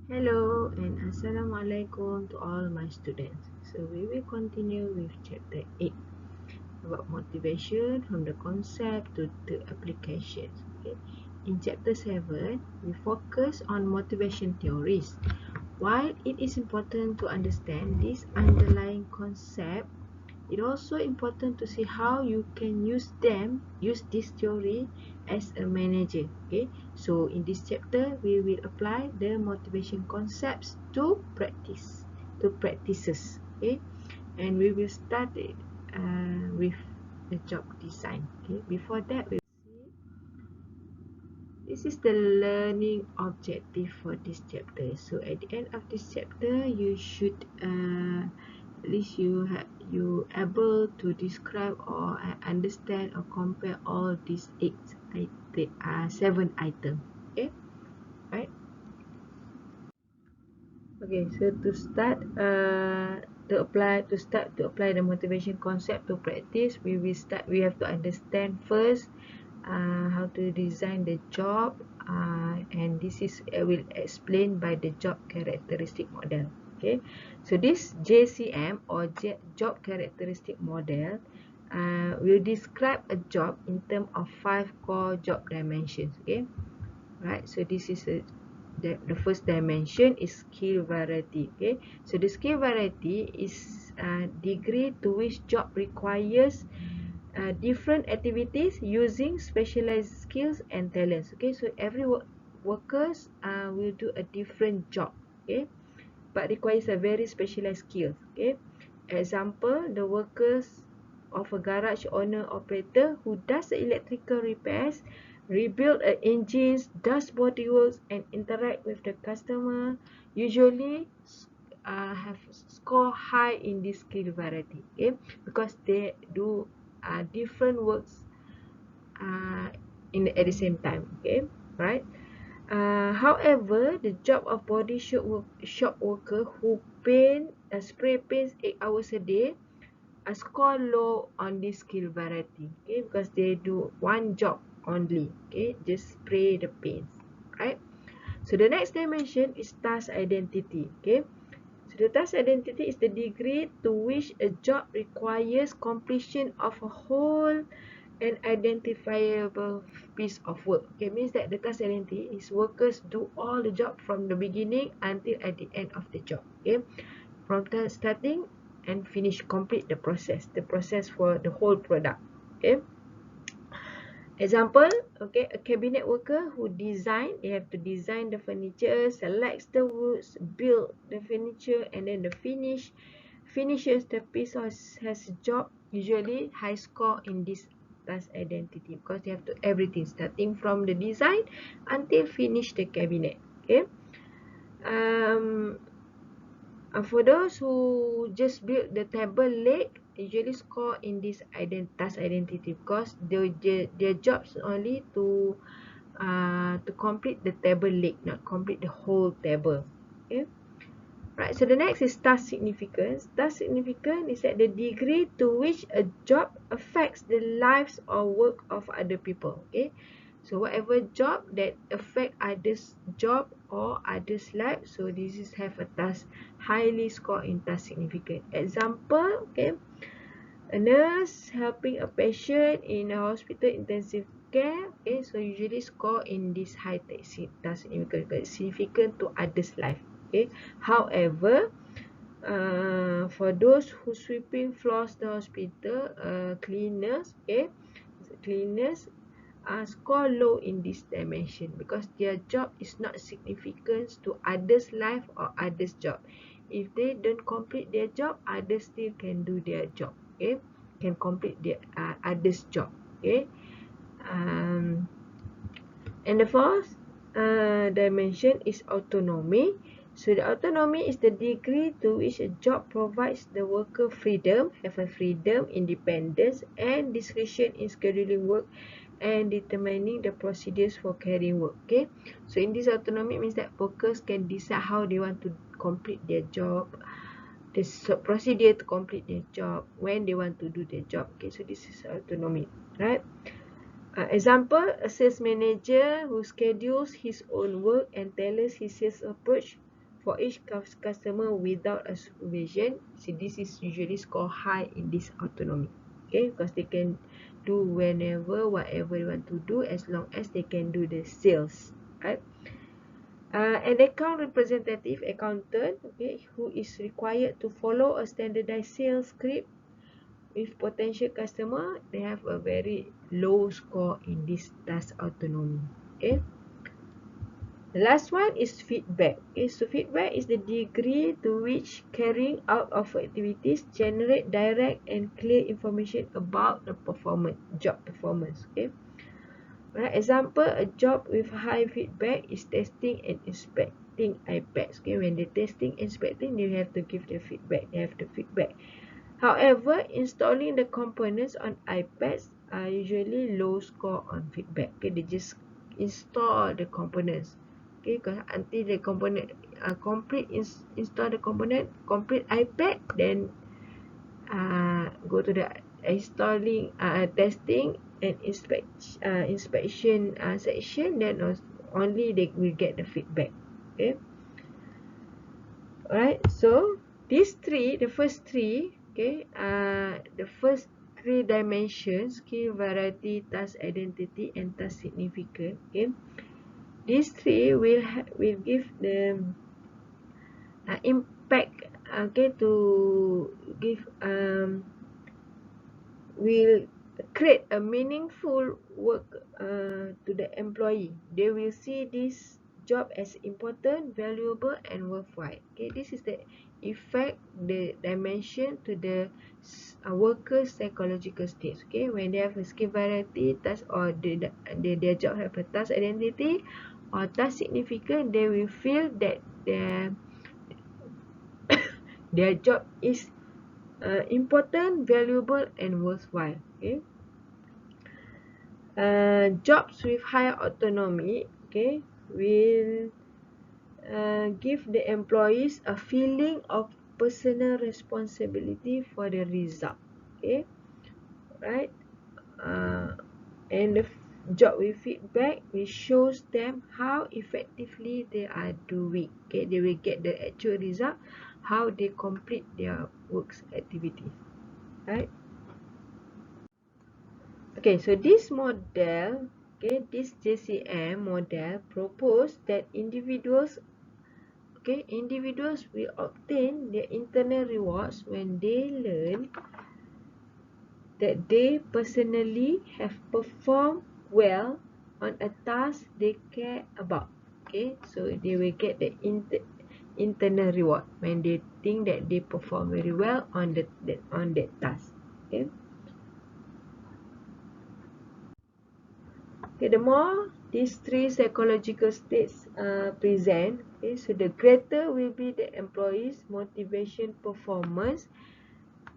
Hello and Assalamualaikum to all my students. So we will continue with chapter 8 about motivation from the concept to the applications. Okay. In chapter 7, we focus on motivation theories. While it is important to understand this underlying concept, it's also important to see how you can use this theory as a manager. Okay, so in this chapter we will apply the motivation concepts to practices. Okay, and we will start it with the job design. Okay, before that we see this is the learning objective for this chapter. So at the end of this chapter, you should at least you able to describe or understand or compare all these seven items. Okay, right? Okay, so to apply the motivation concept to practice, we have to understand first how to design the job, and this is will explain by the job characteristic model. Okay, so this JCM or job characteristic model will describe a job in terms of 5 core job dimensions. Okay, right, so this is the first dimension is skill variety. Okay, so the skill variety is degree to which job requires different activities using specialized skills and talents. Okay, so every workers will do a different job. Okay, but requires a very specialized skills. Okay, example, the workers of a garage owner operator who does the electrical repairs, rebuild engines, does body works, and interact with the customer usually have score high in this skill variety. Okay, because they do different works uh, at the same time. Okay, right. However, the job of body shop worker who spray paints 8 hours a day score low on this skill variety. Okay, because they do one job only. Okay, just spray the paints, right? So the next dimension is task identity. Okay, so the task identity is the degree to which a job requires completion of a whole an identifiable piece of work. Okay, means that the task identity is workers do all the job from the beginning until at the end of the job. Okay, from the starting and finish, complete the process for the whole product. Okay, example, okay, a cabinet worker who they have to design the furniture, selects the woods, build the furniture, and then the finishes the piece has a job, usually high score in this task identity because they have to everything starting from the design until finish the cabinet. Okay, um for those who just build the table leg, usually score in this task identity because their jobs only to complete the table leg, not complete the whole table. Okay, right, so the next is task significance. Task significance is that the degree to which a job affects the lives or work of other people. Okay, so whatever job that affect others job or others life, so this is have a task highly score in task significant. Example, okay, a nurse helping a patient in a hospital intensive care. Okay, so usually score in this high task significant to others life. Okay, however, for those who sweeping floors the hospital, cleaners score low in this dimension because their job is not significant to others life or others job. If they don't complete their job, others still can do their job. Okay, can complete their others job. Okay, um, and the fourth dimension is autonomy. So the autonomy is the degree to which a job provides the worker freedom, have a freedom, independence, and discretion in scheduling work and determining the procedures for carrying work. Okay, so in this autonomy means that workers can decide how they want to complete their job, the procedure to complete their job, when they want to do their job. Okay, so this is autonomy, right? Example, a sales manager who schedules his own work and tailors his sales approach for each customer without a supervision. See, this is usually score high in this autonomy, okay, because they can do whenever whatever they want to do as long as they can do the sales, right? An account representative accountant, okay, who is required to follow a standardized sales script with potential customer, they have a very low score in this task autonomy, okay. The last one is feedback. Okay, so feedback is the degree to which carrying out of activities generate direct and clear information about the job performance. Okay. Right. Example, a job with high feedback is testing and inspecting iPads. Okay, when they're testing, inspecting, they have to give the feedback. They have the feedback. However, installing the components on iPads are usually low score on feedback. Okay, they just install the components. Okay, because until the component install the component, complete iPad, then go to the testing and inspection section. Then only they will get the feedback. Okay. Alright, so the first three, okay, the first three dimensions, okay, variety, task identity, and task significant, okay, these three will give the impact, okay, to give will create a meaningful work to the employee. They will see this job as important, valuable, and worthwhile. Okay, this is the effect, the dimension to the worker's psychological state. Okay, when they have a skill variety, task, or their job have a task identity or task significant, they will feel that their job is important, valuable, and worthwhile. Okay. Jobs with higher autonomy, okay, will give the employees a feeling of personal responsibility for the result, okay, right. uh, and the job with feedback will shows them how effectively they are doing. Okay, they will get the actual result, how they complete their works activity, right. Okay, so this model, okay, this JCM model propose that individuals will obtain their internal rewards when they learn that they personally have performed well on a task they care about. Okay, so they will get the internal reward when they think that they perform very well on that task. Okay. Okay, the more these three psychological states present, okay, so the greater will be the employee's motivation, performance,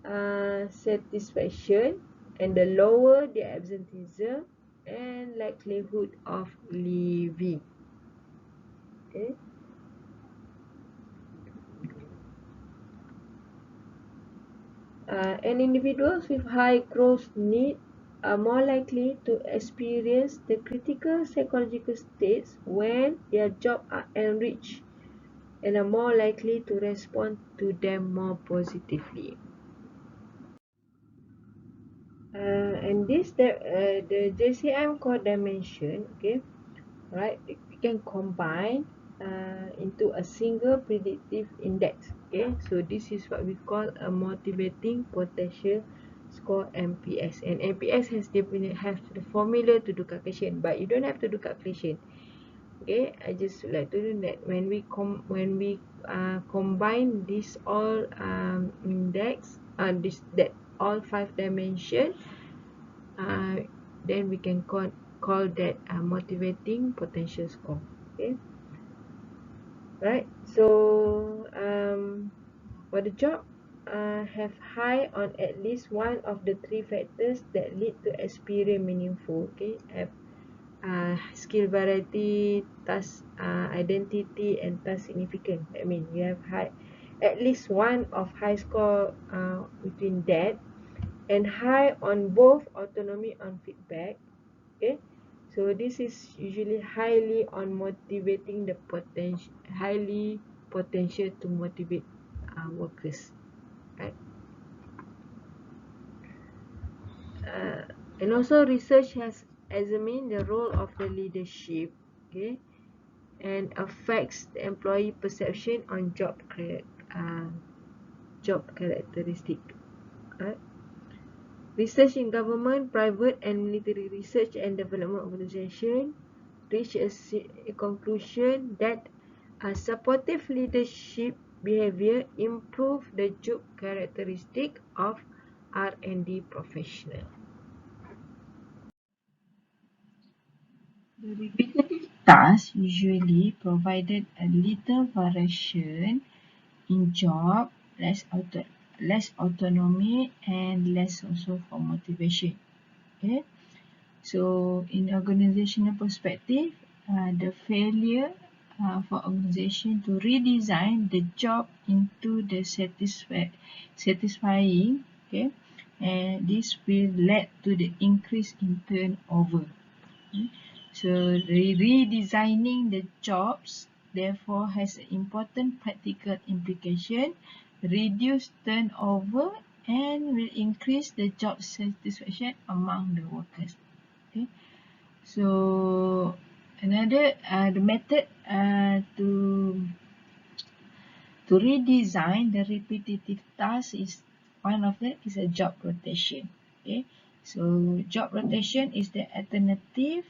satisfaction, and the lower the absenteeism and likelihood of leaving. Okay. And individuals with high growth need are more likely to experience the critical psychological states when their jobs are enriched and are more likely to respond to them more positively. And the JCM core dimension, okay, right, we can combine into a single predictive index. Okay, so this is what we call a motivating potential score, MPS. And MPS has the formula to do calculation, but you don't have to do calculation. Okay, I just like to do that when we combine this all index this that all five dimension, uh, then we can call that motivating potential score. Okay, right. So for the job, have high on at least one of the three factors that lead to experience meaningful. Okay, have skill variety, task identity, and task significant. I mean, you have high, at least one of high score between that, and high on both autonomy and feedback. Okay, so this is usually highly on motivating the potential, highly potential to motivate workers, right? uh, and also research has examined the role of the leadership, okay, and affects the employee perception on job characteristic, right? Research in government, private and military research and development organization reach a conclusion that a supportive leadership behavior improve the job characteristic of R&D professional. The repetitive tasks usually provided a little variation in job, less autonomy and less also for motivation. Okay, so in organizational perspective, the failure for organization to redesign the job into the satisfying, okay, and this will lead to the increase in turnover. So redesigning the jobs therefore has an important practical implication, reduce turnover and will increase the job satisfaction among the workers. Okay. So another the method to redesign the repetitive task is one of them is a job rotation. Okay, so job rotation is the alternative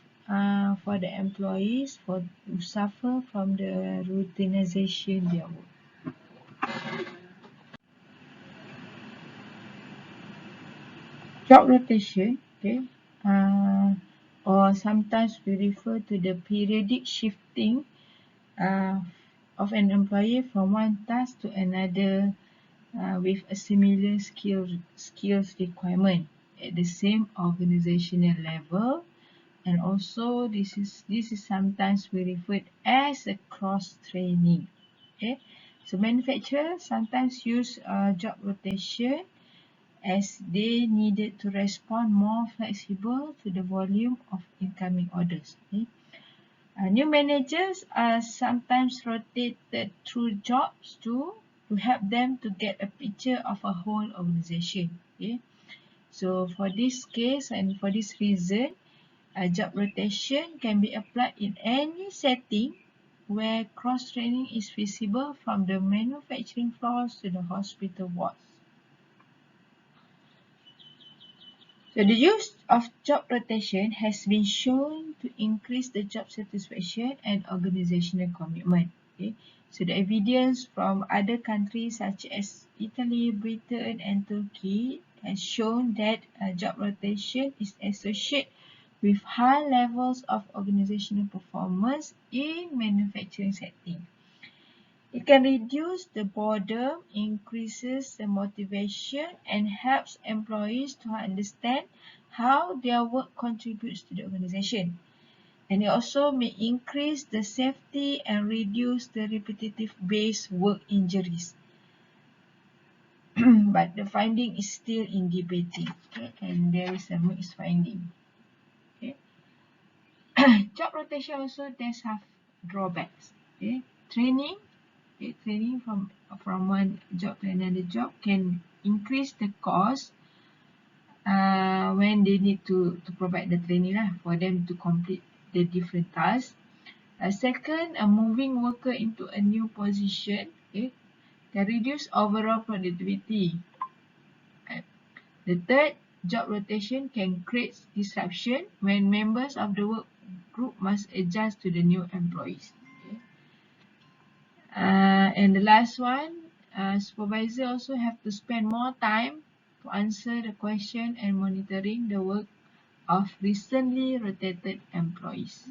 for the employees for to suffer from the routinization their work. Job rotation, okay, or sometimes we refer to the periodic shifting uh, of an employee from one task to another with a similar skills requirement at the same organizational level, and also this is sometimes we refer as a cross training. Okay, so manufacturers sometimes use job rotation as they needed to respond more flexible to the volume of incoming orders. Okay. New managers are sometimes rotated through jobs to help them to get a picture of a whole organization. Okay, so for this case and for this reason, a job rotation can be applied in any setting where cross training is feasible, from the manufacturing floors to the hospital wards. So the use of job rotation has been shown to increase the job satisfaction and organizational commitment. Okay. So the evidence from other countries such as Italy, Britain and Turkey has shown that job rotation is associated with high levels of organizational performance in manufacturing setting. It can reduce the boredom, increases the motivation, and helps employees to understand how their work contributes to the organization. And it also may increase the safety and reduce the repetitive based work injuries. But the finding is still in debating, okay? And there is a mixed finding. Okay? Job rotation also does have drawbacks. Okay? Training from one job to another job can increase the cost when they need to provide the training for them to complete the different tasks. Second, moving worker into a new position, okay, can reduce overall productivity. The third, job rotation can create disruption when members of the work group must adjust to the new employees. Okay. And the last one, supervisor also have to spend more time to answer the question and monitoring the work of recently rotated employees.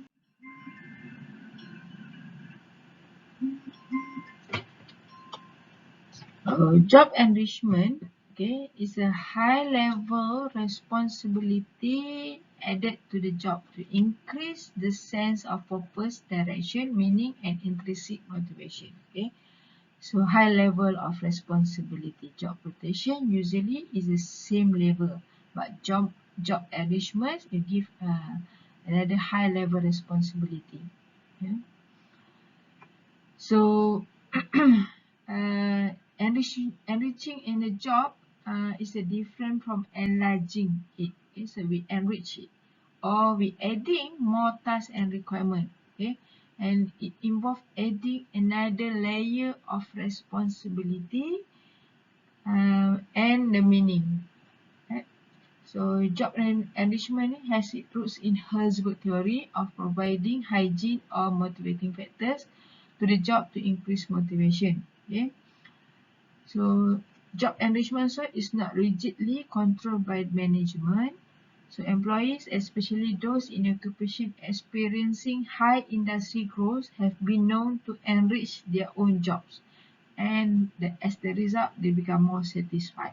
Job enrichment, okay, is a high level responsibility added to the job to increase the sense of purpose, direction, meaning and intrinsic motivation. Okay. So high level of responsibility. Job rotation usually is the same level, but job enrichment will give another high level responsibility. Yeah. So Enriching in a job is a different from enlarging it. Okay? So we enrich it, or we adding more tasks and requirement. Okay, and it involves adding another layer of responsibility and the meaning. Right? So job enrichment has its roots in Herzberg theory of providing hygiene or motivating factors to the job to increase motivation. Okay. So job enrichment is not rigidly controlled by management. So employees, especially those in occupation experiencing high industry growth, have been known to enrich their own jobs, and as the result, they become more satisfied.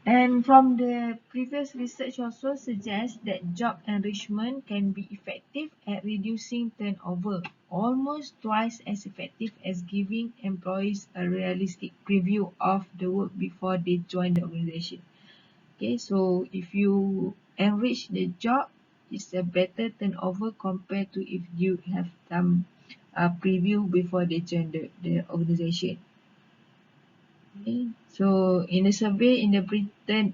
And from the previous research also suggests that job enrichment can be effective at reducing turnover, almost twice as effective as giving employees a realistic preview of the work before they join the organization. Okay, so if you enrich the job, it's a better turnover compared to if you have some preview before they join the organization. Okay. So, in a survey in the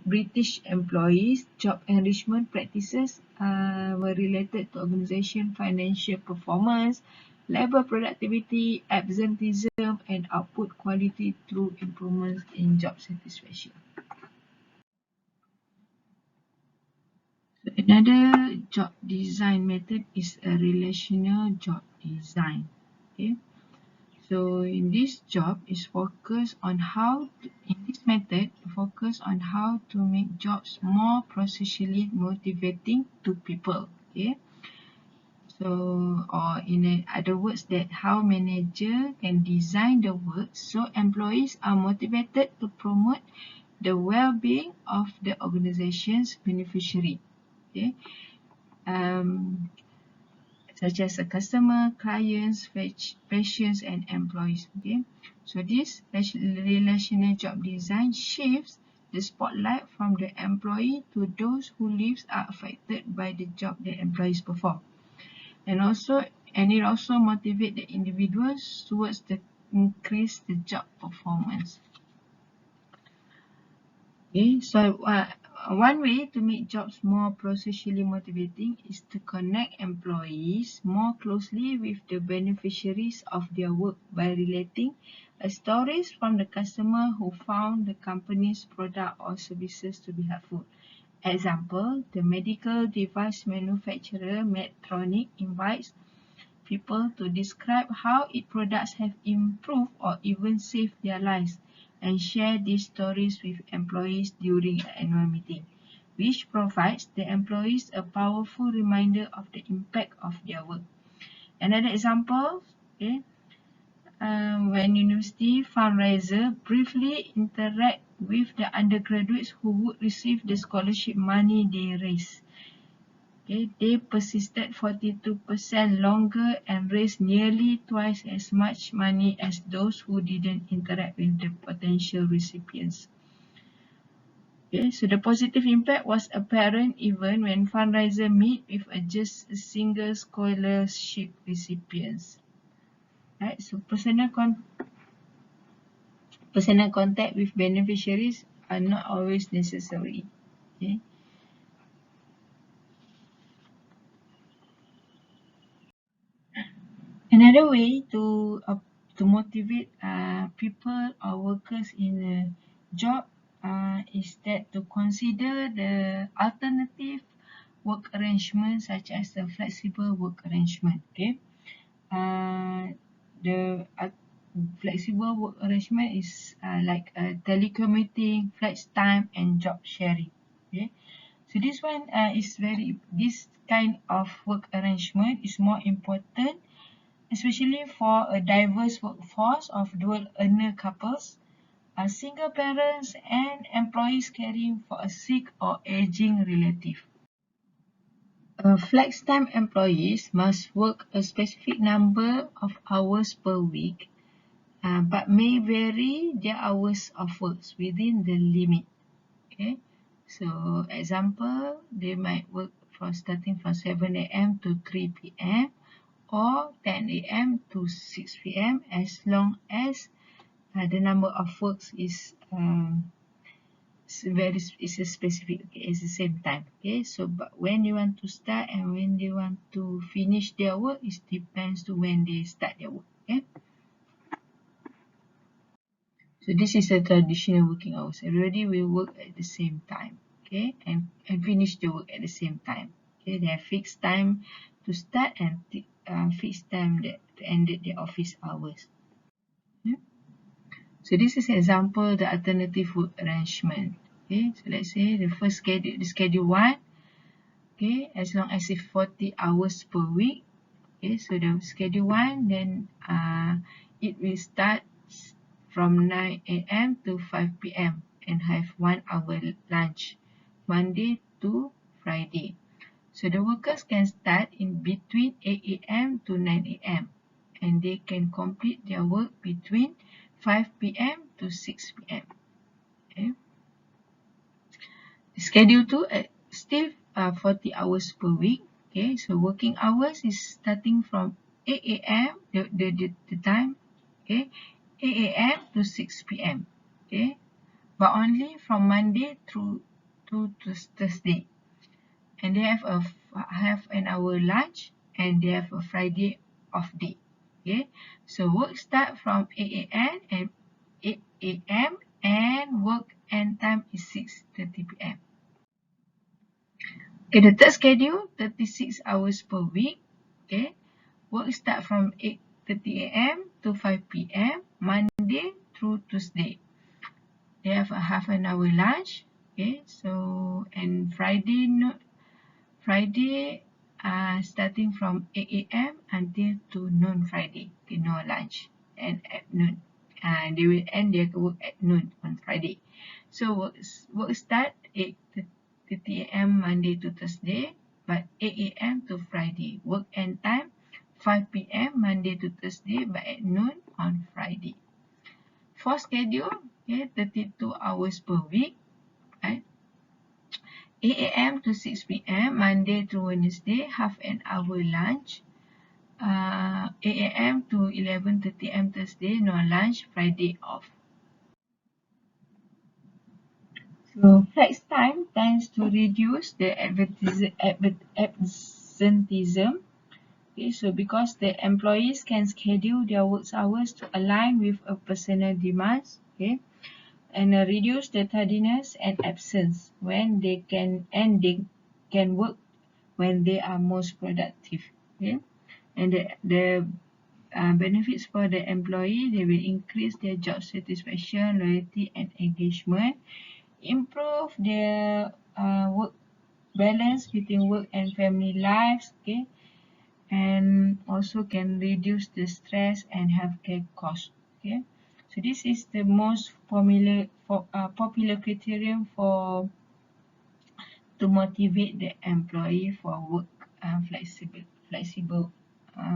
British employees, job enrichment practices were related to organization financial performance, labor productivity, absenteeism, and output quality through improvements in job satisfaction. So another job design method is a relational job design. Okay. So in this job is focus on in this method focus on how to make jobs more processually motivating to people. Okay. So or in other words that how manager can design the work so employees are motivated to promote the well-being of the organization's beneficiary. Okay. Um, such as a customer, clients, patients, and employees. Okay, so this relational job design shifts the spotlight from the employee to those whose lives are affected by the job that employees perform, and it also motivates the individuals towards the increase the job performance. Okay, so one way to make jobs more processually motivating is to connect employees more closely with the beneficiaries of their work by relating stories from the customer who found the company's product or services to be helpful. Example, the medical device manufacturer Medtronic invites people to describe how its products have improved or even saved their lives and share these stories with employees during an annual meeting, which provides the employees a powerful reminder of the impact of their work. Another example, okay, when university fundraiser briefly interact with the undergraduates who would receive the scholarship money they raised. Okay, they persisted 42% longer and raised nearly twice as much money as those who didn't interact with the potential recipients. Okay, so the positive impact was apparent even when fundraiser meet with just a single scholarship recipients. Right, so personal contact with beneficiaries are not always necessary. Okay. Another way to motivate people or workers in a job is that to consider the alternative work arrangement such as the flexible work arrangement. Okay, the flexible work arrangement is like telecommuting, flex time, and job sharing. Okay, so this one this kind of work arrangement is more important especially for a diverse workforce of dual earner couples, single parents, and employees caring for a sick or aging relative. Flex time employees must work a specific number of hours per week, but may vary their hours of work within the limit. Okay, so example, they might work starting from 7 a.m. to 3 p.m. or 10 a.m. to 6 p.m. as long as the number of works is it's a specific, okay, it's the same time. Okay, so but when you want to start and when they want to finish their work, it depends to when they start their work. Okay, so this is a traditional working hours. Everybody will work at the same time, okay, and finish the work at the same time. Okay, they have fixed time to start and fixed time that to end their office hours. Okay? So this is an example the alternative work arrangement. Okay, so let's say the first schedule, the schedule 1. Okay, as long as it's 40 hours per week. Okay, so the schedule 1, then it will start from 9 a.m. to 5 p.m. and have 1 hour lunch, Monday to Friday. So the workers can start in between 8 a.m. to 9 a.m. and they can complete their work between 5 p.m. to 6 p.m. Okay. Schedule 2 still 40 hours per week. Okay, so working hours is starting from 8 a.m. The time, okay, 8 a.m. to 6 p.m. Okay, but only from Monday through to Thursday, and they have an hour lunch and they have a Friday off day. Okay, so work start from 8 a.m. and 8 a.m. and work end time is 6:30 p.m. Okay, the third schedule, 36 hours per week. Okay, work start from 8:30 a.m. to 5 p.m. Monday through Tuesday. They have a half an hour lunch. Okay, so and Friday starting from 8 a.m. until to noon Friday. Okay, no lunch and at noon. They will end their work at noon on Friday. So work start 8:30 a.m. Monday to Thursday, but 8 a.m. to Friday. Work end time 5 p.m. Monday to Thursday, but at noon on Friday. For schedule, okay, 32 hours per week, right? 8 a.m. to 6 p.m. Monday to Wednesday, half an hour lunch. 8 a.m. to 11:30 a.m. Thursday, no lunch, Friday off. So flex time tends to reduce the absenteeism. Okay, so because the employees can schedule their work hours to align with a personal demands, okay, and reduce the tardiness and absence when they can work when they are most productive. Okay, and the benefits for the employee, they will increase their job satisfaction, loyalty, and engagement, improve their work balance between work and family lives, okay, and also can reduce the stress and healthcare costs. Okay, so this is the most popular criterion for to motivate the employee for work flexible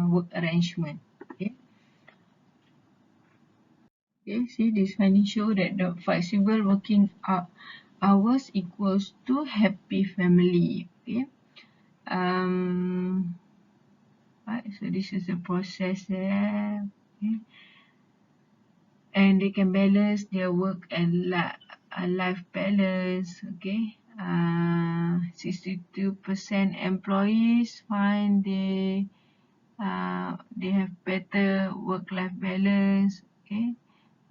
work arrangement. Okay. Okay, see this finding show that the flexible working hours equals to happy family. Okay. Right, so this is the process there. Okay. And they can balance their work and life balance. Okay. 62% employees find they have better work-life balance. Okay.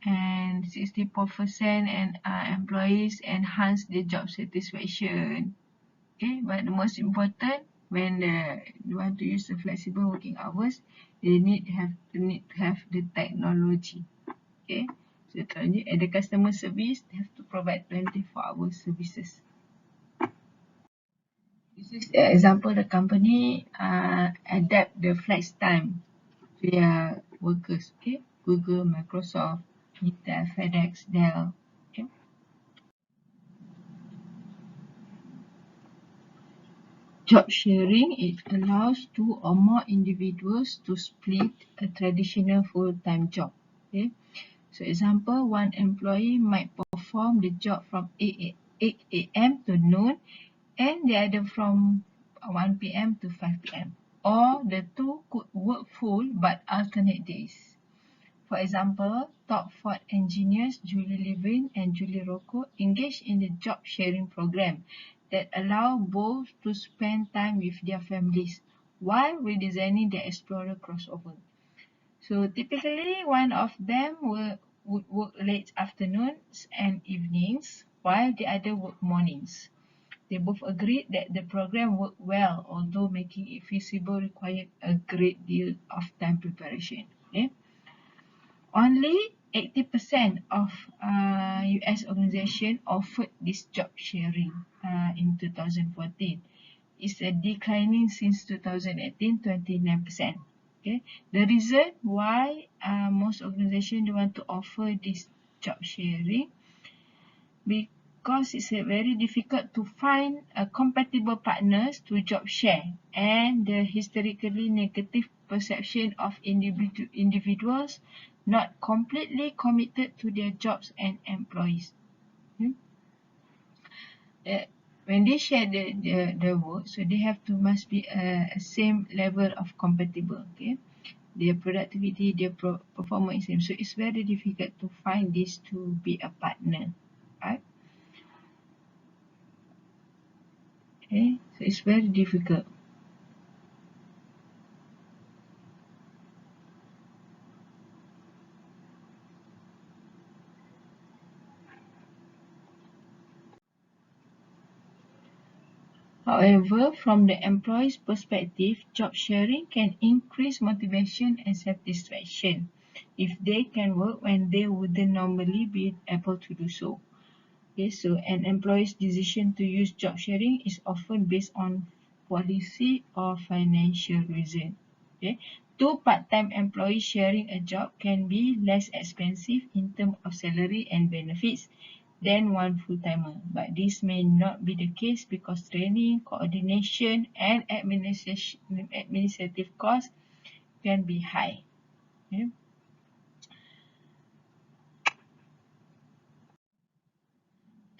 And 64% and employees enhance their job satisfaction. Okay, but the most important, when you want to use the flexible working hours, they need to have the technology. Okay, so technology and the customer service, they have to provide 24-hour services. This is an example the company adapt the flex time to their workers. Okay, Google, Microsoft, Intel, FedEx, Dell. Okay. Job sharing, it allows two or more individuals to split a traditional full-time job. Okay. So example, one employee might perform the job from 8 a.m. to noon and the other from 1 p.m. to 5 p.m. or the two could work full but alternate days. For example, top Ford engineers Julie Levin and Julie Rocco engaged in the job sharing program that allow both to spend time with their families while redesigning the Explorer crossover. So typically, one of them would work late afternoons and evenings, while the other work mornings. They both agreed that the program worked well, although making it feasible required a great deal of time preparation. Okay? Only 80% of US organizations offered this job sharing in 2014. It's a declining since 2018, 29%. Okay, the reason why most organizations don't want to offer this job sharing because it's very difficult to find compatible partners to job share, and the historically negative perception of individuals not completely committed to their jobs and employees. Hmm? Uh, when they share the work, so they have to must be a same level of compatible. Okay, their productivity, their performance, so it's very difficult to find this to be a partner, right? Okay, so it's very difficult. However, from the employee's perspective, job sharing can increase motivation and satisfaction if they can work when they wouldn't normally be able to do so. Okay, so an employee's decision to use job sharing is often based on policy or financial reason. Okay, two part-time employees sharing a job can be less expensive in terms of salary and benefits than one full-timer, but this may not be the case because training, coordination, and administrative costs can be high. Okay.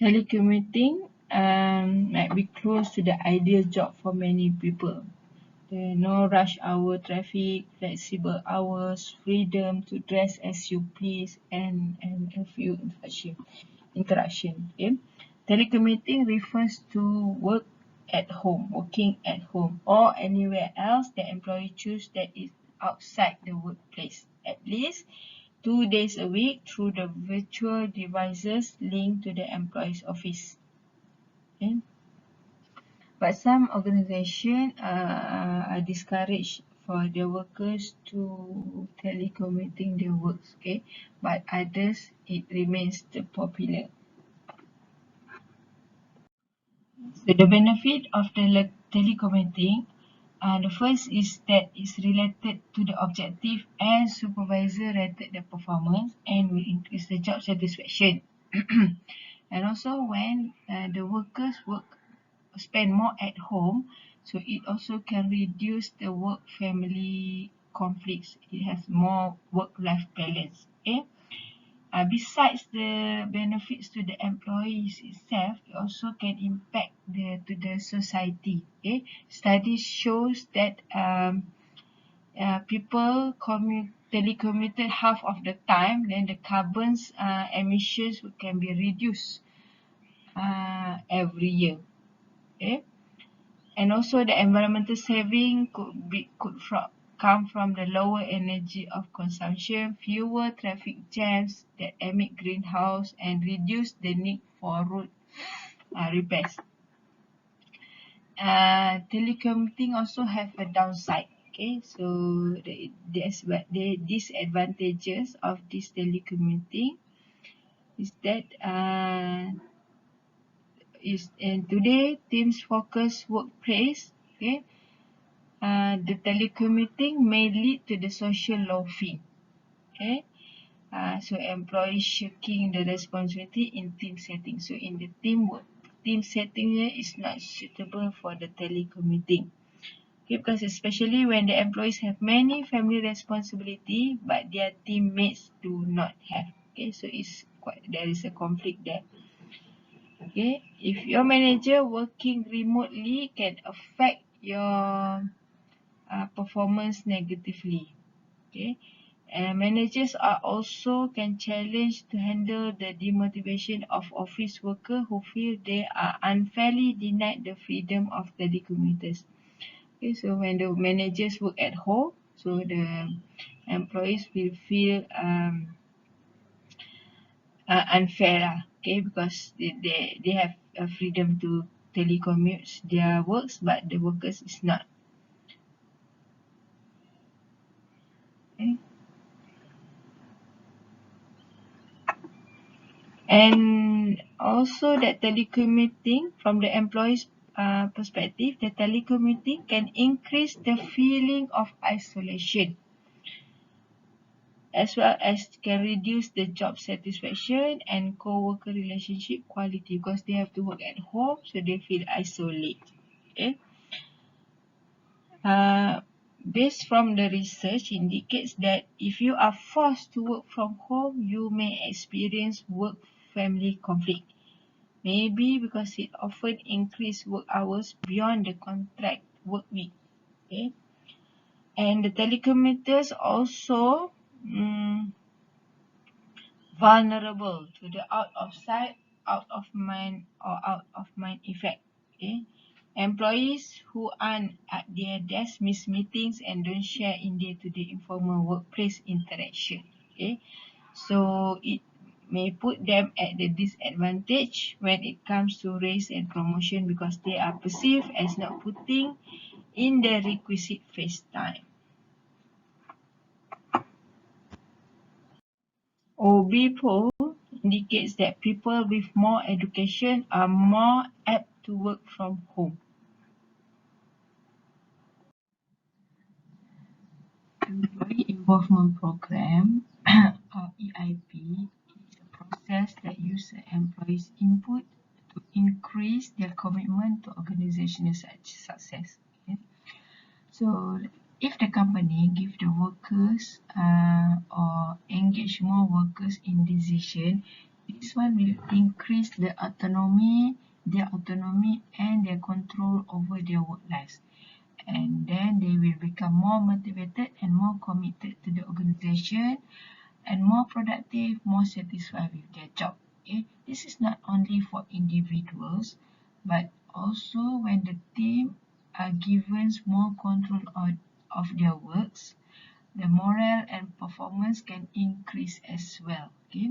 Telecommuting might be close to the ideal job for many people. There are no rush hour traffic, flexible hours, freedom to dress as you please, and a few interaction. Okay? Telecommuting refers to working at home, or anywhere else the employee choose that is outside the workplace, at least 2 days a week through the virtual devices linked to the employee's office. Okay? But some organizations are discouraged for their workers to telecommuting their works. Okay? But others, it remains the popular. So the benefit of telecommuting, the first is that it's related to the objective and supervisor rated the performance and will increase the job satisfaction. And also when the workers spend more at home, so it also can reduce the work family conflicts. It has more work-life balance. Okay. Besides the benefits to the employees itself, it also can impact to the society. Okay, studies shows that people telecommuted half of the time, then the carbon's emissions can be reduced every year. Okay, and also the environmental saving come from the lower energy of consumption, fewer traffic jams that emit greenhouse, and reduce the need for road repairs. Telecommuting also have a downside. Okay, so the disadvantages of this telecommuting is that is in today teams focus workplace. Okay, the telecommuting may lead to the social loafing. Okay, so employees shirking the responsibility in team setting. So in the team setting here is not suitable for the telecommuting. Okay, because especially when the employees have many family responsibility, but their teammates do not have. Okay, so there is a conflict there. Okay, if your manager working remotely can affect your performance negatively. Okay. And managers are also can challenge to handle the demotivation of office workers who feel they are unfairly denied the freedom of telecommuters. Okay, so when the managers work at home, so the employees will feel unfair lah, okay, because they have a freedom to telecommute their works, but the workers is not. Okay. And also that telecommuting from the employee's perspective, the telecommuting can increase the feeling of isolation as well as can reduce the job satisfaction and co-worker relationship quality because they have to work at home, so they feel isolated. Okay. Uh, Based from the research indicates that if you are forced to work from home, you may experience work-family conflict. Maybe because it often increase work hours beyond the contract work week. Okay. And the telecommuters also vulnerable to the out of sight, out of mind, or out of mind effect. Okay. Employees who aren't at their desk miss meetings and don't share in day-to-day informal workplace interaction. Okay. So it may put them at the disadvantage when it comes to raise and promotion because they are perceived as not putting in the requisite face time. OB poll indicates that people with more education are more apt to work from home. Employee Involvement Program, or EIP, is a process that uses employees' input to increase their commitment to organizational success. Okay? So, if the company give the workers or engage more workers in decision, this one will increase their autonomy and their control over their work lives. And then they will become more motivated and more committed to the organization and more productive, more satisfied with their job. Okay? This is not only for individuals, but also when the team are given more control of their works, the morale and performance can increase as well. Okay?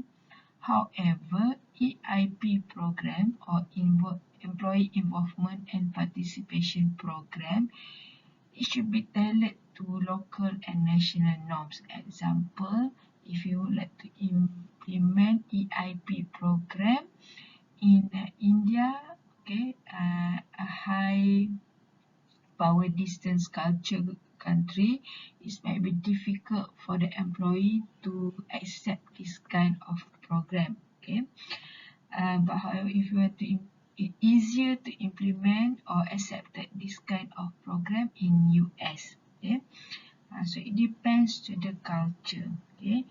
However, EIP program or Employee Involvement and Participation Program, it should be tailored to local and national norms. Example, if you would like to implement EIP program in India, okay, a high power distance culture country, it might be difficult for the employee to accept this kind of program. Okay, but however, if you want to it easier to implement or accept this kind of program in US. Okay, so it depends to the culture. Okay,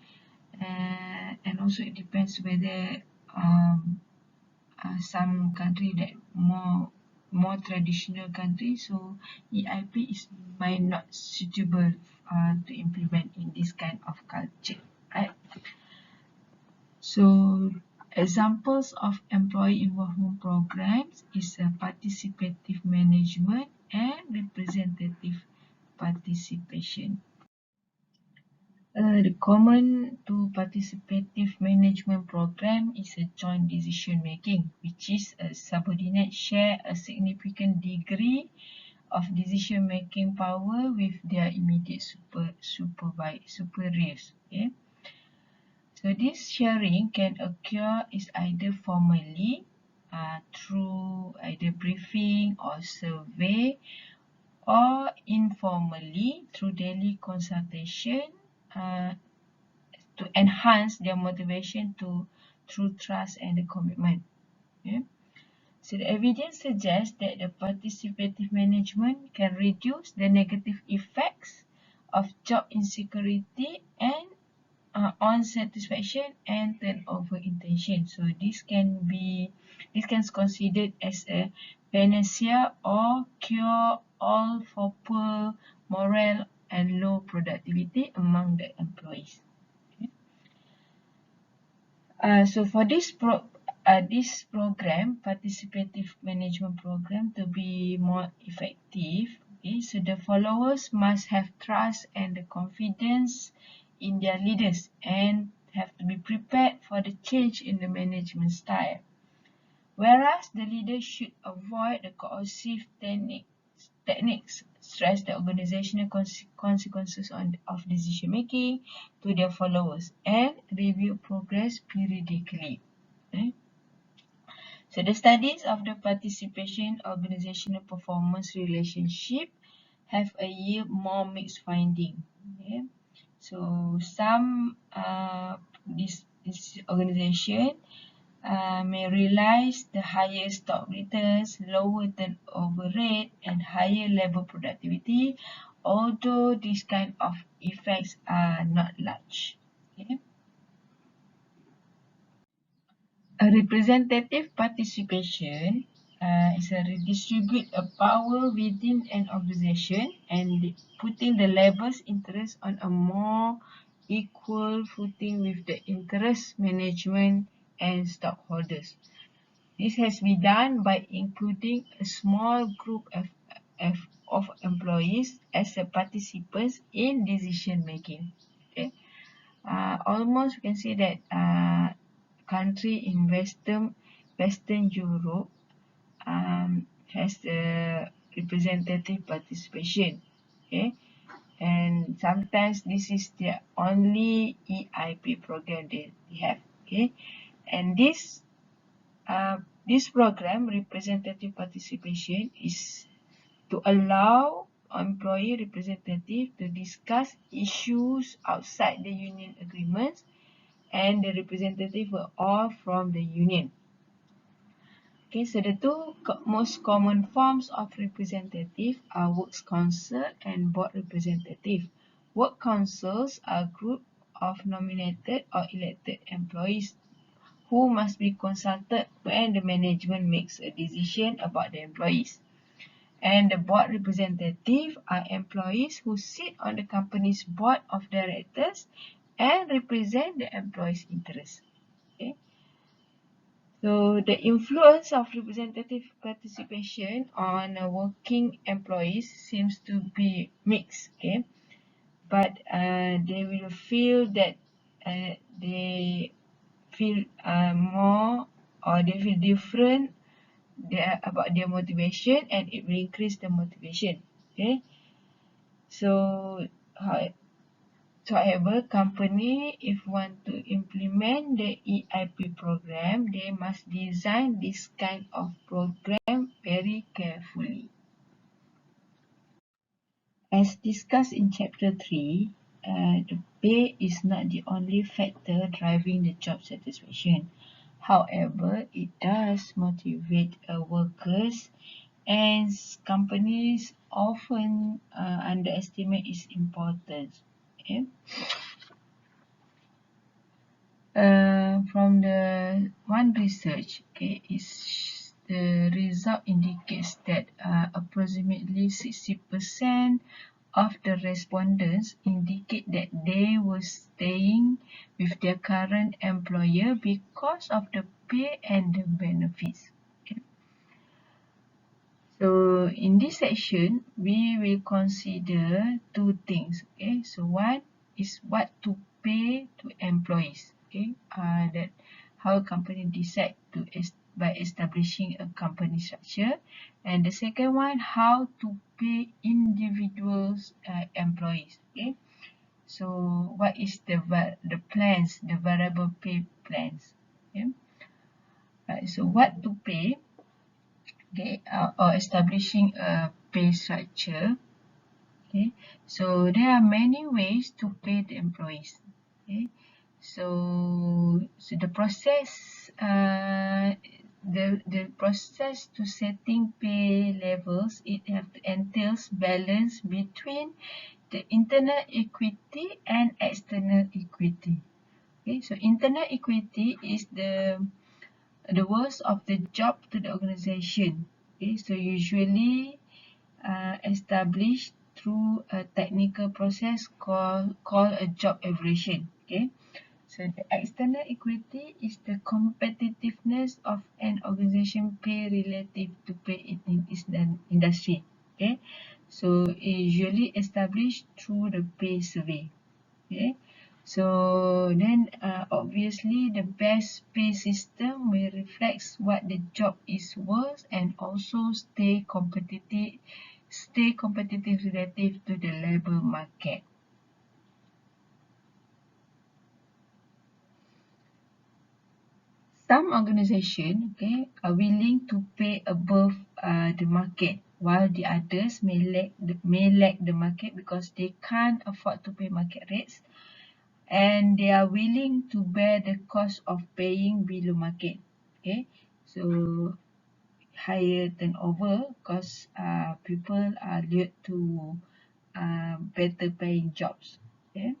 and also it depends whether some country that more traditional country, so EIP is might not suitable to implement in this kind of culture, right? So examples of employee involvement programs is participative management and representative participation. The common to participative management program is a joint decision making, which is a subordinate share a significant degree of decision making power with their immediate superiors. Okay? So this sharing can occur is either formally through either briefing or survey, or informally through daily consultation to enhance their motivation to through trust and the commitment. Okay? So the evidence suggests that the participative management can reduce the negative effects of job insecurity and on satisfaction and turnover intention. So this can considered as a panacea or cure all for poor morale, and low productivity among the employees. Okay. So for this program, participative management program, to be more effective, okay, so the followers must have trust and the confidence in their leaders and have to be prepared for the change in the management style. Whereas the leader should avoid the coercive techniques, stress the organizational consequences of decision making to their followers, and review progress periodically. Okay? So the studies of the participation organizational performance relationship have a yield more mixed finding. Okay? So some this organization may realize the higher stock returns, lower turnover rate, and higher labor productivity, although these kind of effects are not large. Okay. A representative participation is a redistribute a power within an organization and putting the labor's interest on a more equal footing with the interest management and stockholders. This has been done by including a small group of employees as a participants in decision making. Okay. Almost we can say that country in Western Europe has the representative participation. Okay. And sometimes this is the only EIP program they have. Okay. And this program, representative participation, is to allow employee representative to discuss issues outside the union agreements, and the representative were all from the union. Okay, so the two most common forms of representative are works council and board representative. Work councils are a group of nominated or elected employees who must be consulted when the management makes a decision about the employees. And the board representative are employees who sit on the company's board of directors and represent the employees' interests. Okay. So the influence of representative participation on working employees seems to be mixed. Okay. But they will feel that they feel more, or they feel different about their motivation, and it will increase the motivation. Okay. So however, company, if want to implement the EIP program, they must design this kind of program very carefully. As discussed in Chapter 3, the pay is not the only factor driving the job satisfaction. However, it does motivate workers, and companies often underestimate its importance. Okay? From the one research, okay, is the result indicates that approximately 60% of the respondents indicate that they were staying with their current employer because of the pay and the benefits. Okay. So in this section, we will consider two things. Okay, so one is what to pay to employees. Okay, that how a company decide to by establishing a company structure, and the second one, how to pay individuals employees. Okay, so what is the plans, the variable pay plans. Okay, so what to pay. Okay, or establishing a pay structure. Okay, so there are many ways to pay the employees. Okay, so the process, the process to setting pay levels, it entails balance between the internal equity and external equity. Okay, so internal equity is the worth of the job to the organization. Okay, so usually established through a technical process called a job evaluation. Okay. So the external equity is the competitiveness of an organization pay relative to pay in its industry. Okay, so it usually established through the pay survey. Okay, so then obviously the best pay system will reflects what the job is worth and also stay competitive relative to the labor market. Some organizations, okay, are willing to pay above the market, while the others may lack the market because they can't afford to pay market rates, and they are willing to bear the cost of paying below market. Okay, so higher turnover because people are lured to better paying jobs. Okay.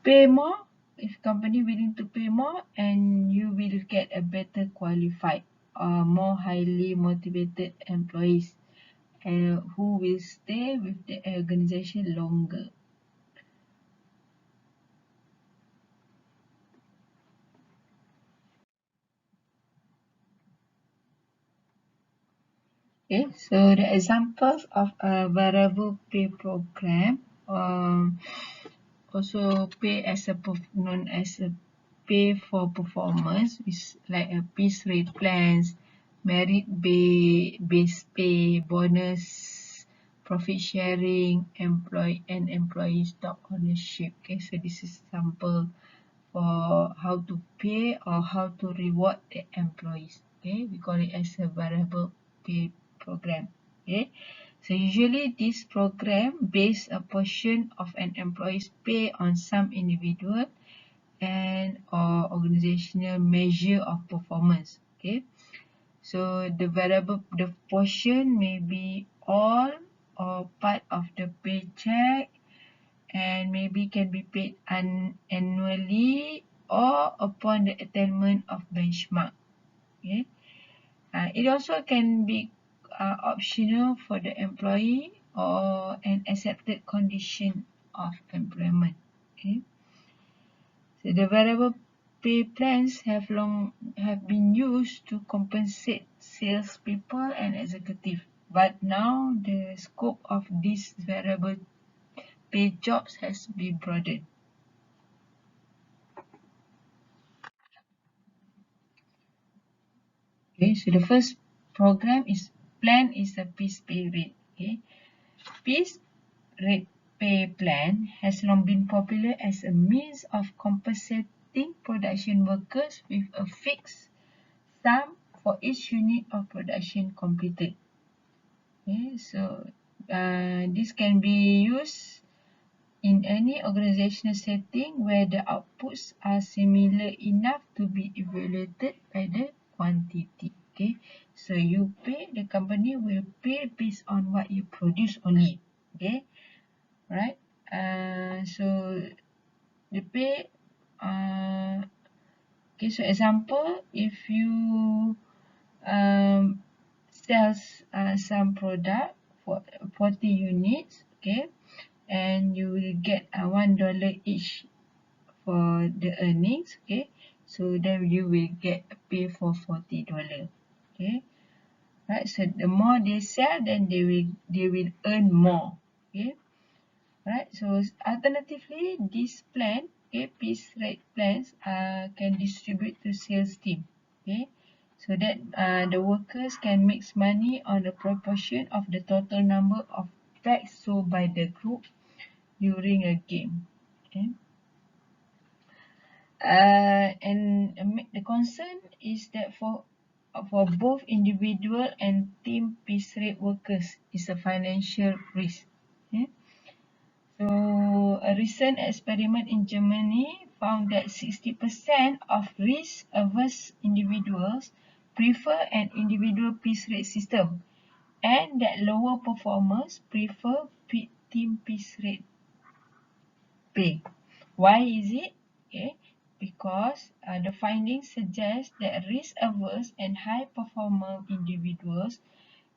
Pay more if company willing to pay more, and you will get a better qualified more highly motivated employees who will stay with the organization longer. Okay, so the examples of a variable pay program, also pay as a known as a pay for performance, is like a piece rate plans, merit base pay, bonus, profit sharing, employee stock ownership. Okay, so this is sample for how to pay or how to reward the employees. Okay, we call it as a variable pay program. Okay, so usually this program base a portion of an employee's pay on some individual and or organizational measure of performance. Okay, so the portion may be all or part of the paycheck, and maybe can be paid annually or upon the attainment of benchmark. Okay. It also can be optional for the employee or an accepted condition of employment. Okay. So the variable pay plans have been used to compensate salespeople and executive, but now the scope of these variable pay jobs has been broadened. Okay, so the first program is plan is a piece pay rate. Okay, piece rate pay plan has long been popular as a means of compensating production workers with a fixed sum for each unit of production completed. Okay, so this can be used in any organizational setting where the outputs are similar enough to be evaluated by the quantity. Okay, so the company will pay based on what you produce only. Okay, right. So the pay. Okay, so example, if you um, sells some product for 40 units, okay, and you will get $1 each for the earnings. Okay, so then you will get pay for $40. Okay, right, so the more they sell, then they will earn more. Okay, right, so alternatively this plan, okay, piece rate plans can distribute to sales team. Okay, so that the workers can make money on a proportion of the total number of packs sold by the group during a game. Okay. And the concern is that for both individual and team piece rate workers is a financial risk. Okay. So a recent experiment in Germany found that 60% of risk-averse individuals prefer an individual piece rate system, and that lower performers prefer team piece rate pay. Why is it? Okay, because the findings suggest that risk-averse and high-performer individuals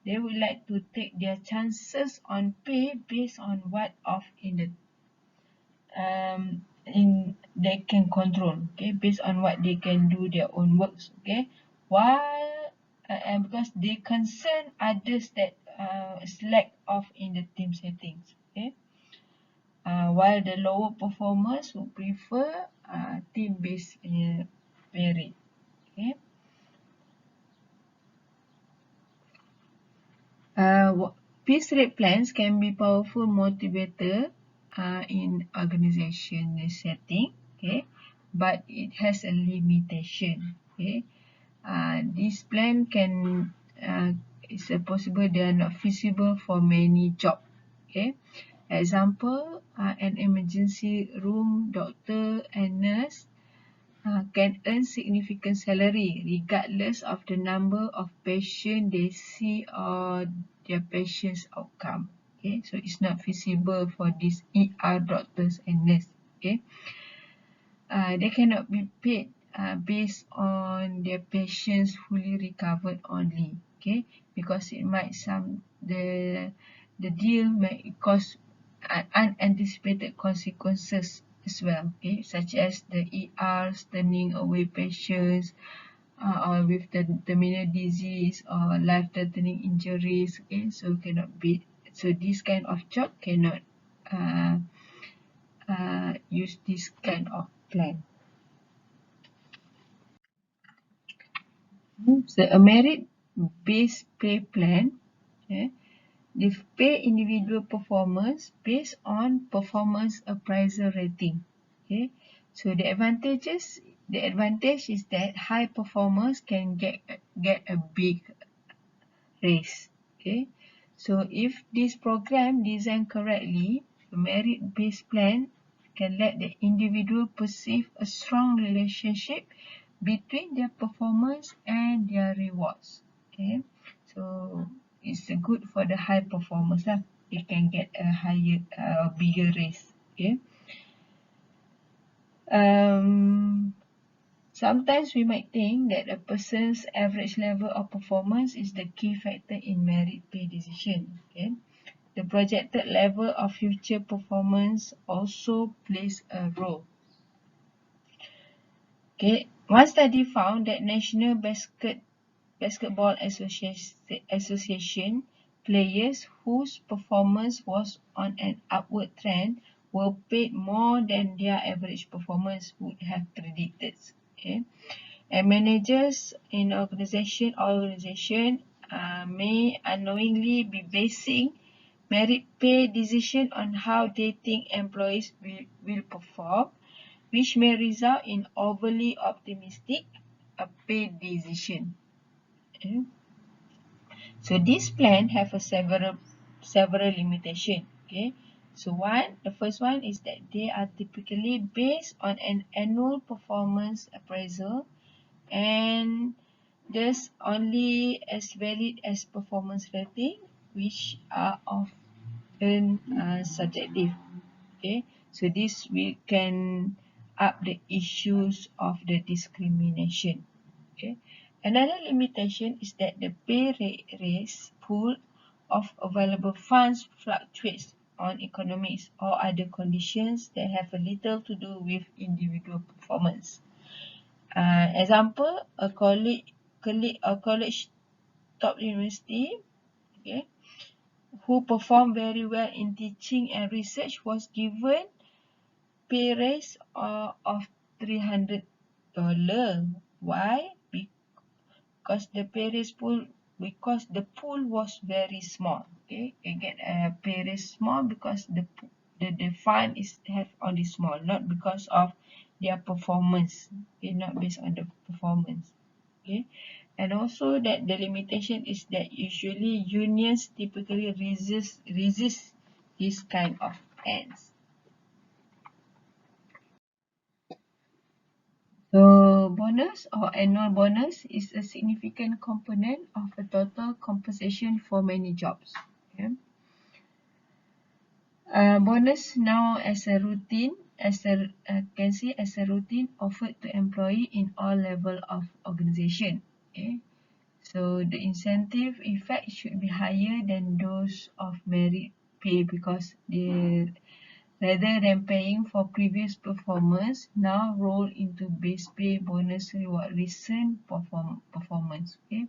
They would like to take their chances on pay based on what of in they can control, okay, based on what they can do their own works, okay, while and because they concern others that slack off in the team settings, okay, while the lower performers would prefer team-based pay rate, okay. Peace rate plans can be powerful motivator in organization setting, okay, but it has a limitation, okay. This plan can it's possible they are not feasible for many jobs, okay. Example, an emergency room doctor and nurse can earn significant salary regardless of the number of patients they see or their patient's outcome. Okay, so it's not feasible for these ER doctors and nurses. Okay, they cannot be paid based on their patients fully recovered only. Okay, because it might the deal may cause unanticipated consequences as well. Okay, such as the ERs turning away patients or with the terminal disease or life-threatening injuries. Okay, so cannot be. So this kind of job cannot uh, use this kind of plan. So a merit-based pay plan, okay, they pay individual performers based on performance appraisal rating. Okay, so the advantage is that high performers can get a big raise. Okay, so if this program designed correctly, the merit-based plan can let the individual perceive a strong relationship between their performance and their rewards. Okay, so it's good for the high performers lah. They can get a bigger raise. Okay. Um, Sometimes we might think that a person's average level of performance is the key factor in merit pay decision. Okay. The projected level of future performance also plays a role. Okay. One study found that National Basketball Association players whose performance was on an upward trend were paid more than their average performance would have predicted. Okay. And managers in organization may unknowingly be basing merit pay decision on how they think employees will perform, which may result in overly optimistic pay decision. Okay. So this plan have a several limitation. Okay. So the first one is that they are typically based on an annual performance appraisal and thus only as valid as performance rating, which are often subjective. Okay, so this we can up the issues of the discrimination. Okay, another limitation is that the pay raise pool of available funds fluctuates on economics or other conditions that have a little to do with individual performance. Example, a college top university, okay, who performed very well in teaching and research was given pay raise of $300. Why? Because the pay raise pool, because the pool was very small. Okay, you get a pay raise small because the fund is have only small, not because of their performance. Okay, not based on the performance. Okay, and also that the limitation is that usually unions typically resist this kind of ends. So bonus or annual bonus is a significant component of a total compensation for many jobs. Okay. Bonus now as a routine, can see as a routine offered to employee in all level of organization. Okay. So the incentive effect should be higher than those of merit pay because they rather than paying for previous performance now roll into base pay bonus reward recent performance. Okay.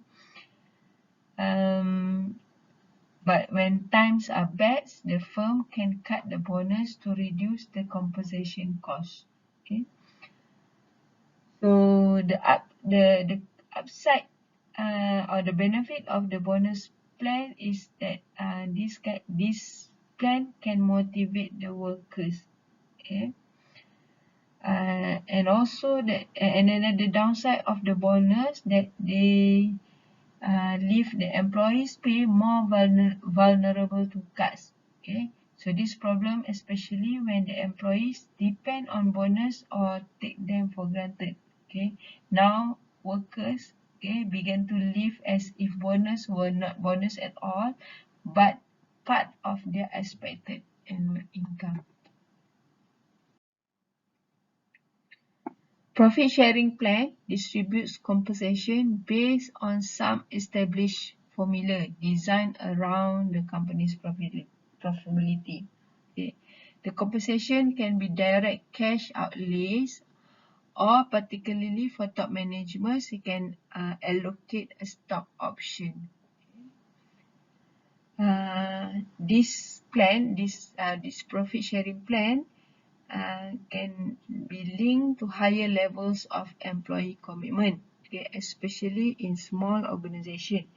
Um, but when times are bad, the firm can cut the bonus to reduce the compensation cost. Okay. So the upside or the benefit of the bonus plan is that this plan can motivate the workers. Okay. And also and then the downside of the bonus that they leave the employees pay more vulnerable to cuts. Okay, so this problem especially when the employees depend on bonus or take them for granted. Okay, now workers began to live as if bonus were not bonus at all, but part of their expected annual income. Profit sharing plan distributes compensation based on some established formula designed around the company's profitability. Okay. The compensation can be direct cash outlays or particularly for top management, you can allocate a stock option. This profit sharing plan can be linked to higher levels of employee commitment, okay, especially in small organizations.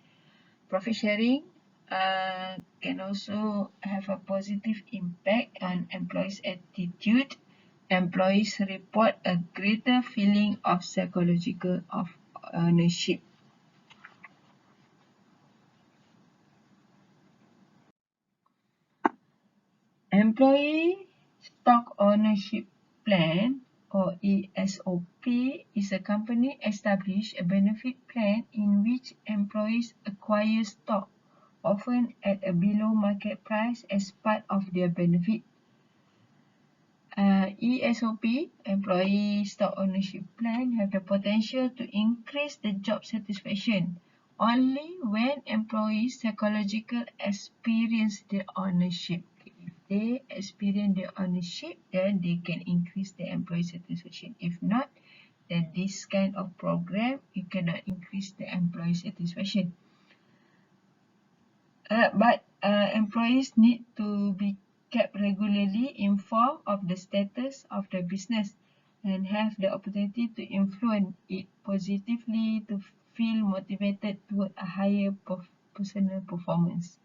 Profit sharing can also have a positive impact on employees' attitude. Employees report a greater feeling of psychological of ownership. Employee Stock Ownership Plan or ESOP is a company established a benefit plan in which employees acquire stock, often at a below market price as part of their benefit. ESOP, Employee Stock Ownership Plan, have the potential to increase the job satisfaction only when employees psychological experience the ownership. If they experience the ownership, then they can increase the employee satisfaction. If not, then this kind of program, you cannot increase the employee satisfaction. But employees need to be kept regularly informed of the status of the business and have the opportunity to influence it positively to feel motivated toward a higher personal performance.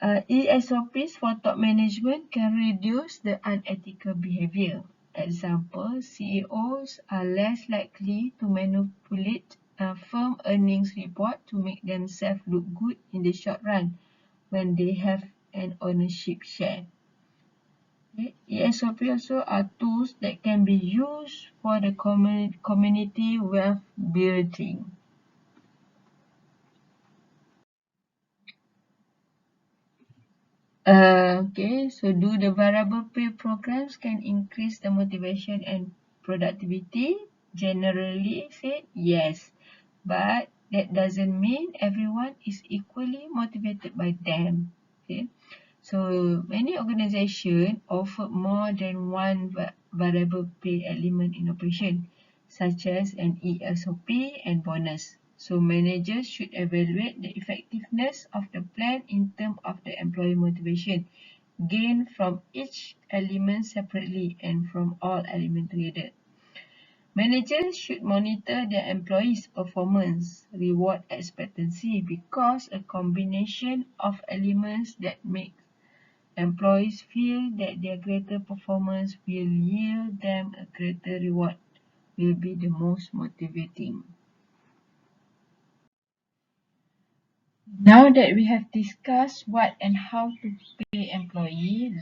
ESOPs for top management can reduce the unethical behavior. Example, CEOs are less likely to manipulate a firm earnings report to make themselves look good in the short run when they have an ownership share. Okay. ESOP also are tools that can be used for the community wealth building. Okay, so do the variable pay programs can increase the motivation and productivity? Generally said yes, but that doesn't mean everyone is equally motivated by them. Okay, so many organizations offer more than one variable pay element in operation, such as an ESOP and bonus. So managers should evaluate the effectiveness of the plan in terms of the employee motivation gained from each element separately and from all elements together. Managers should monitor their employees' performance, reward expectancy because a combination of elements that make employees feel that their greater performance will yield them a greater reward will be the most motivating. Now that we have discussed what and how to pay employee,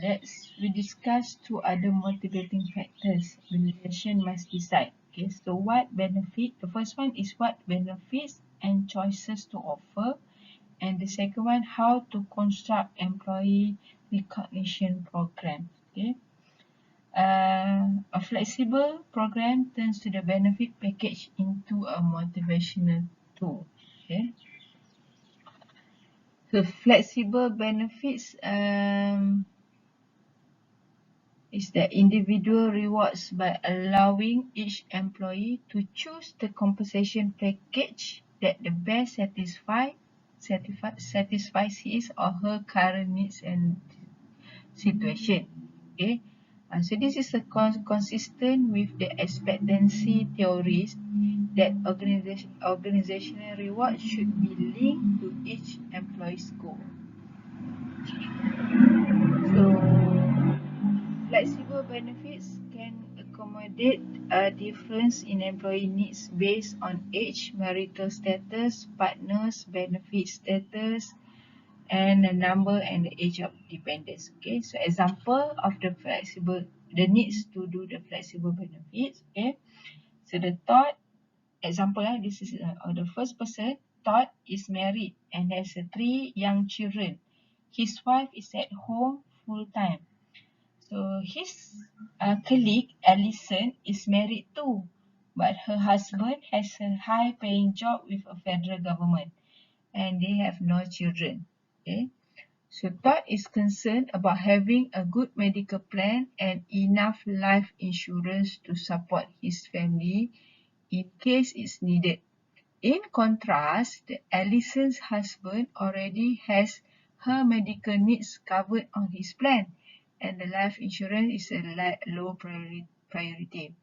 we discuss two other motivating factors organization must decide. Okay, so what benefit? The first one is what benefits and choices to offer, and the second one how to construct employee recognition program. Okay. A flexible program turns to the benefit package into a motivational tool. Okay. So flexible benefits is the individual rewards by allowing each employee to choose the compensation package that the best satisfies his or her current needs and situation. Okay, so this is a consistent with the expectancy theories that organizational reward should be linked to each employee's goal. So flexible benefits can accommodate a difference in employee needs based on age, marital status, partners, benefit status, and the number and the age of dependents. Okay, so example of the needs to do the flexible benefits. Okay, so the thought example, this is the first person. Todd is married and has three young children. His wife is at home full time. So his colleague Alison is married too, but her husband has a high-paying job with a federal government, and they have no children. Okay. So Todd is concerned about having a good medical plan and enough life insurance to support his family in case it's needed. In contrast, Allison's husband already has her medical needs covered on his plan, and the life insurance is a low priority.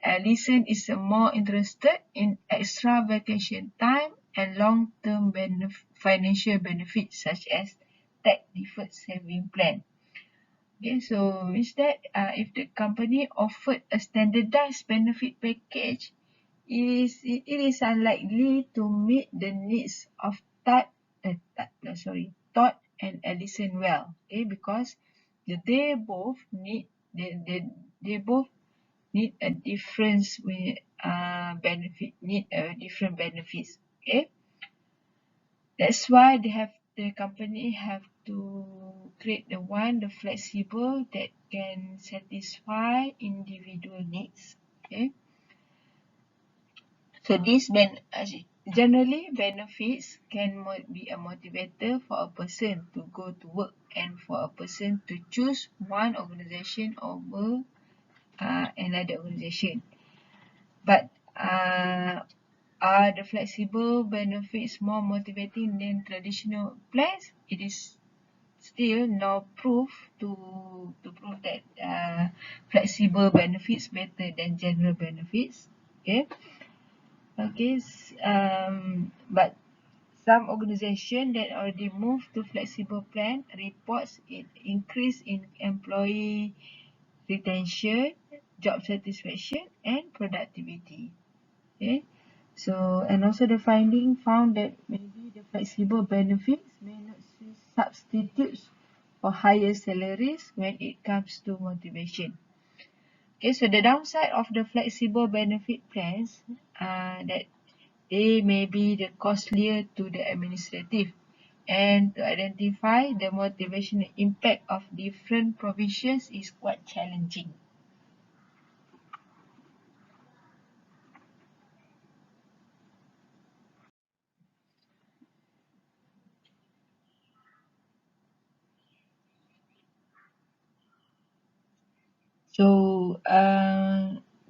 Allison is more interested in extra vacation time and long-term financial benefits such as tax-deferred saving plan. Okay, so instead, if the company offered a standardized benefit package, it is unlikely to meet the needs of Todd and Allison well. Okay, because they both they both need a difference with need a different benefits. Okay, that's why the company have to create the flexible that can satisfy individual needs. Okay. So generally benefits can be a motivator for a person to go to work and for a person to choose one organization over another organization. But are the flexible benefits more motivating than traditional plans? It is still no proof to prove that flexible benefits better than general benefits. Okay. Okay, but some organization that already moved to flexible plan reports it increase in employee retention, job satisfaction, and productivity. Okay, so and also the finding found that maybe the flexible benefits may not substitute for higher salaries when it comes to motivation. Okay, so the downside of the flexible benefit plans that they may be the costlier to the administrative, and to identify the motivational impact of different provisions is quite challenging. So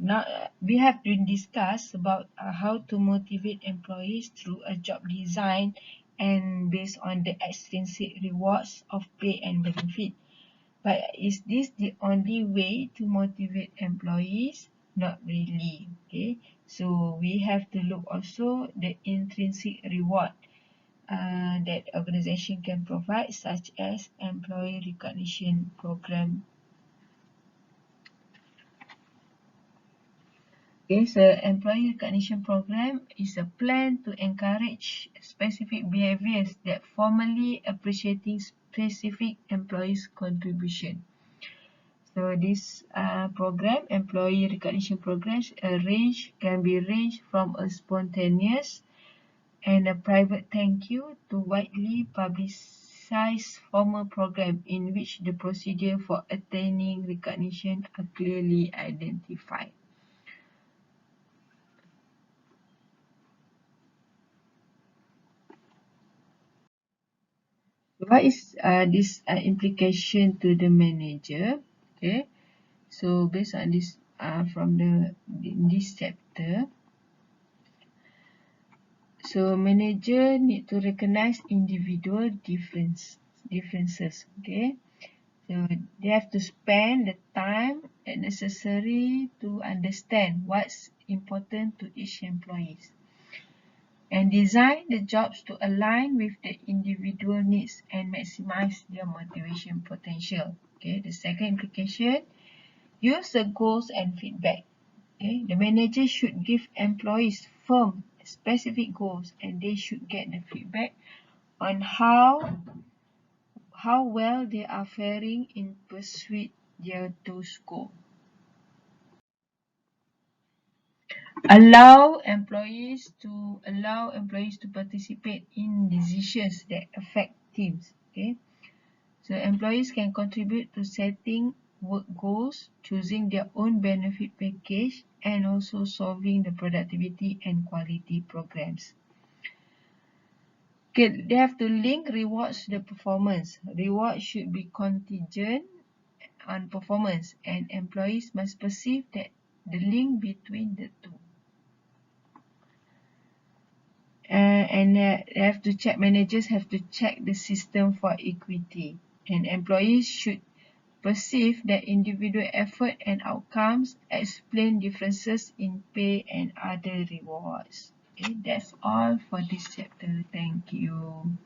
now we have to discuss about how to motivate employees through a job design and based on the extrinsic rewards of pay and benefit. But is this the only way to motivate employees? Not really. Okay, so we have to look also the intrinsic reward that organization can provide, such as employee recognition program. Okay, so employee recognition program is a plan to encourage specific behaviors that formally appreciating specific employees' contribution. So this program, employee recognition programs, can be ranged from a spontaneous and a private thank you to widely precise formal program in which the procedure for attaining recognition are clearly identified. What is this implication to the manager? Okay, so based on this, from this chapter, so manager need to recognize individual differences. Okay, so they have to spend the time necessary to understand what's important to each employee and design the jobs to align with the individual needs and maximize their motivation potential. Okay, the second implication, use the goals and feedback. Okay, the manager should give employees firm, specific goals, and they should get the feedback on how well they are faring in pursuit their those goals. Allow employees to participate in decisions that affect teams. Okay, so employees can contribute to setting work goals, choosing their own benefit package, and also solving the productivity and quality programs. Okay, they have to link rewards to the performance. Rewards should be contingent on performance, and employees must perceive that the link between the two. And managers have to check the system for equity, and employees should perceive that individual effort and outcomes explain differences in pay and other rewards. Okay, that's all for this chapter. Thank you.